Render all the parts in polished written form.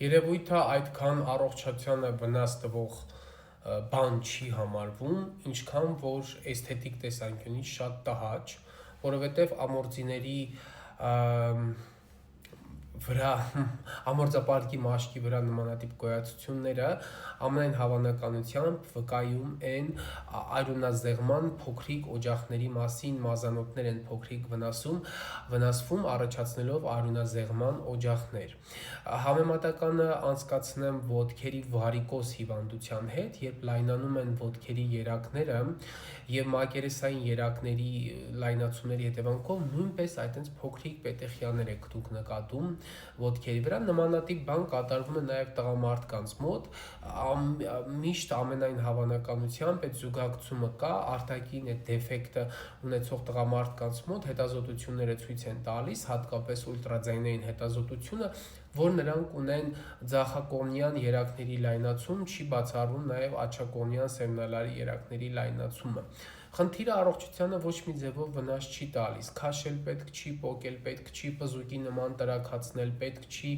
երևույթը այդքան առողջությանը վնաս տվող բան չի համարվում, ինչքան որ էսթետիկ տեսանկյունից շատ տհաճ, որովհետև ամորձիների վրա ամորձապարկի մաշկի վրա նմանատիպ գոյացությունները ամենայն հավանականությամբ վկայում են արյունազեղման փոքրիկ օջախների մասին, մազանոթներ են փոքրիկ վնասվում առաջացնելով արյունազեղման օջախներ։ Համեմատականը անցկացնեմ ոտքերի վարիկոզ հիվանդության հետ, երբ լայնանում են ոտքերի երակները եւ մակերեսային երակների լայնացումների հետևանքով նույնպես այդպես փոքրիկ պետեխիաներ եք դուք նկատում ոտքերի վրա, նմանատիպ բան կատարվում է նաև տղամարդկանց մոտ, միշտ ամենայն հավանականությամբ այդ զուգակցումը կա, արտաքին այդ դեֆեկտը ունեցող տղամարդկանց մոտ հետազոտությունները ցույց են տալիս, հատկապես ուլտրաձայնային հետազոտությունը, որ նրանք ունեն ձախակողմյան երակների լայնացում, չի բացառվում նաև աջակողմյան սերմնալարի երակների լայնացումը։ Խնդիրը առողջությանը ոչ մի ձևով վնաս չի տալիս, քաշել պետք չի, պոկել պետք չի, բզուկի նման տրաքացնել պետք չի,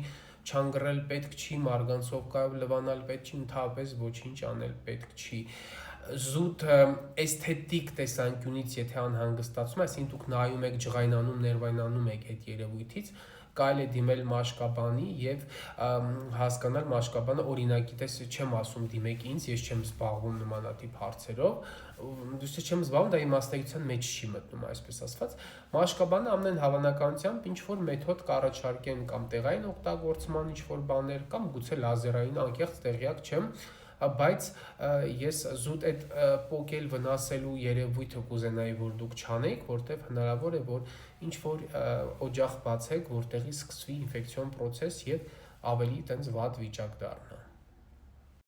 չանգռել պետք չի, մարգանցով կայով լվանալ պետք չի, ընդհանրապես ոչինչ անել պետք չի։ Զուտ էսթետիկ տեսանկյունից եթե անհանգստացում, այսինքն դուք նայում եք, ջղայնանում, ներվայնանում եք այդ երևույթից, կարելի է դիմել մաշկաբանի եւ հասկանալ մաշկաբանը, օրինակ, գիտես, չեմ ասում դիմեք ինձ, ես չեմ զբաղվում նմանատիպ հարցերով, դուք չեմ զբաղվում, դա իմ մասնագիտության մեջ չի մտնում, այսպես ասված։ Մաշկաբանը ամենայն հավանականությամբ ինչ որ մեթոդ կառաջարկեն կամ տեղային օգտագործման ինչ որ բաներ կամ գուցե լազերային, անկեղծ տեղյակ չեմ, բայց ես զուտ այդ պոկել վնասելու երևույթը կուզենայի, որ դուք չանեք, որտեղ հնարավոր է, որ ինչ որ օջախ բացեք, որտեղից սկսվի ինֆեկցիոն պրոցես եւ ավելի տենց վատ վիճակ դառնա։